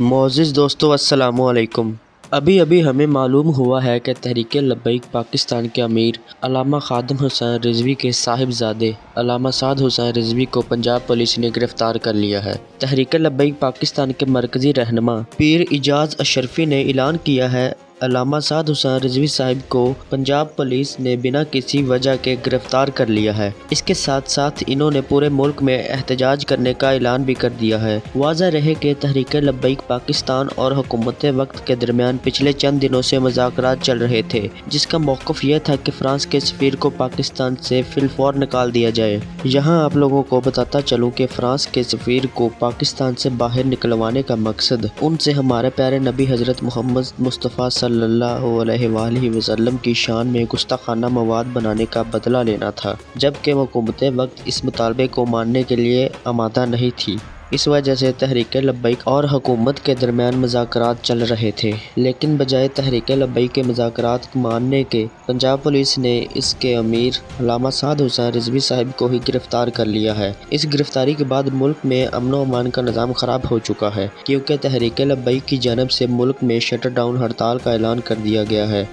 معزز دوستو السلام علیکم۔ ابھی ہمیں معلوم ہوا ہے کہ تحریک لبیک پاکستان کے امیر علامہ خادم حسین رضوی کے صاحبزادے علامہ سعد حسین رضوی کو پنجاب پولیس نے گرفتار کر لیا ہے۔ تحریک لبیک پاکستان کے مرکزی رہنما پیر اعجاز اشرفی نے اعلان کیا ہے علامہ سعد حسین رضوی صاحب کو پنجاب پولیس نے بنا کسی وجہ کے گرفتار کر لیا ہے۔ اس کے ساتھ ساتھ انہوں نے پورے ملک میں احتجاج کرنے کا اعلان بھی کر دیا ہے۔ واضح رہے کہ تحریک لبیک پاکستان اور حکومت وقت کے درمیان پچھلے چند دنوں سے مذاکرات چل رہے تھے، جس کا موقف یہ تھا کہ فرانس کے سفیر کو پاکستان سے فی الفور نکال دیا جائے۔ یہاں آپ لوگوں کو بتاتا چلوں کہ فرانس کے سفیر کو پاکستان سے باہر نکلوانے کا مقصد ان سے ہمارے پیارے نبی حضرت محمد مصطفیٰ صلی اللہ علیہ وآلہ وسلم کی شان میں گستاخانہ مواد بنانے کا بدلہ لینا تھا، جبکہ حکومت وقت اس مطالبے کو ماننے کے لیے آمادہ نہیں تھی۔ اس وجہ سے تحریک لبیک اور حکومت کے درمیان مذاکرات چل رہے تھے، لیکن بجائے تحریک لبیک کے مذاکرات ماننے کے، پنجاب پولیس نے اس کے امیر علامہ سعد حسین رضوی صاحب کو ہی گرفتار کر لیا ہے۔ اس گرفتاری کے بعد ملک میں امن و امان کا نظام خراب ہو چکا ہے، کیونکہ تحریک لبیک کی جانب سے ملک میں شٹر ڈاؤن ہڑتال کا اعلان کر دیا گیا ہے،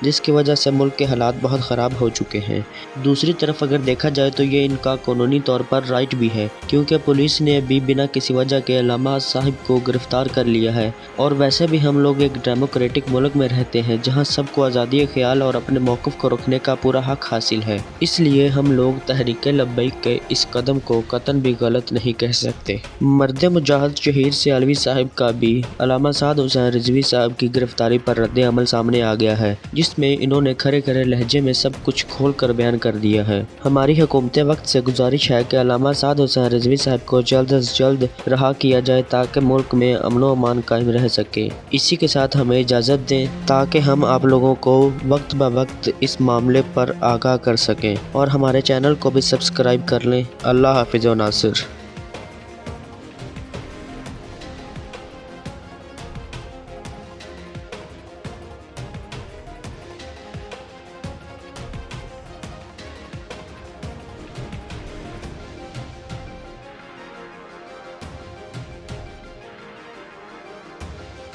جس کی وجہ سے ملک کے حالات بہت خراب ہو چکے ہیں۔ دوسری طرف اگر دیکھا جائے تو یہ ان کا قانونی طور پر رائٹ بھی ہے، کیونکہ پولیس نے ابھی بنا کسی وجہ کے علامہ صاحب کو گرفتار کر لیا ہے، اور ویسے بھی ہم لوگ ایک ڈیموکریٹک ملک میں رہتے ہیں جہاں سب کو آزادی خیال اور اپنے موقف کو رکھنے کا پورا حق حاصل ہے۔ اس لیے ہم لوگ تحریک لبیک کے اس قدم کو قطعاً بھی غلط نہیں کہہ سکتے۔ مرد مجاہد شہید سیالوی صاحب کا بھی علامہ سعد حسین رضوی صاحب کی گرفتاری پر رد عمل سامنے آ گیا ہے، جس میں انہوں نے کھرے کھرے لہجے میں سب کچھ کھول کر بیان کر دیا ہے۔ ہماری حکومت وقت سے گزارش ہے کہ علامہ سعد حسین رضوی صاحب کو جلد از جلد رہا کیا جائے تاکہ ملک میں امن و امان قائم رہ سکے۔ اسی کے ساتھ ہمیں اجازت دیں تاکہ ہم آپ لوگوں کو وقت بہ وقت اس معاملے پر آگاہ کر سکیں، اور ہمارے چینل کو بھی سبسکرائب کر لیں۔ اللہ حافظ و ناصر۔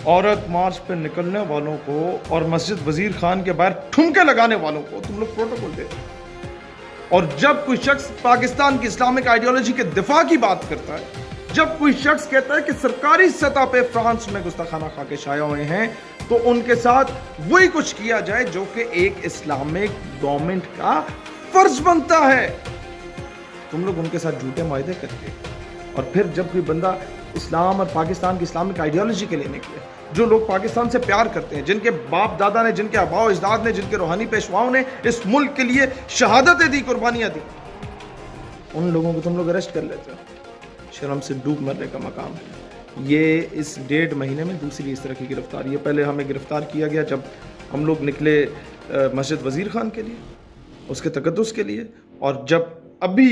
عورت مارچ پہ نکلنے والوں کو اور مسجد وزیر خان کے باہر ٹھمکے لگانے والوں کو تم لوگ پروٹوکول دے، اور جب کوئی شخص پاکستان کی اسلامک آئیڈیالوجی کے دفاع کی بات کرتا ہے، جب کوئی شخص کہتا ہے کہ سرکاری سطح پہ فرانس میں گستاخانہ خاکے شائع ہوئے ہیں، تو ان کے ساتھ وہی کچھ کیا جائے جو کہ ایک اسلامک گورنمنٹ کا فرض بنتا ہے۔ تم لوگ ان کے ساتھ جھوٹے معاہدے کر کے، اور پھر جب کوئی بندہ اسلام اور پاکستان کی اسلامک آئیڈیالوجی کے لیے نکلے، جو لوگ پاکستان سے پیار کرتے ہیں، جن کے باپ دادا نے، جن کے آباء و اجداد نے، جن کے روحانی پیشواؤں نے اس ملک کے لیے شہادتیں دی، قربانیاں دی، ان لوگوں کو تم لوگ اریسٹ کر لیتے ہو۔ شرم سے ڈوب مرنے کا مقام ہے۔ یہ اس 1.5 مہینے میں دوسری اس طرح کی گرفتاری ہے۔ پہلے ہمیں گرفتار کیا گیا جب ہم لوگ نکلے مسجد وزیر خان کے لیے، اس کے تقدس کے لیے، اور جب ابھی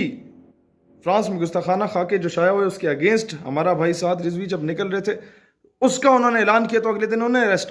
فرانس میں گستاخانہ خاکے جو شائع ہوئے اس کے اگینسٹ ہمارا بھائی سعد رضوی جب نکل رہے تھے، اس کا انہوں نے اعلان کیا تو اگلے دن انہوں نے اریسٹ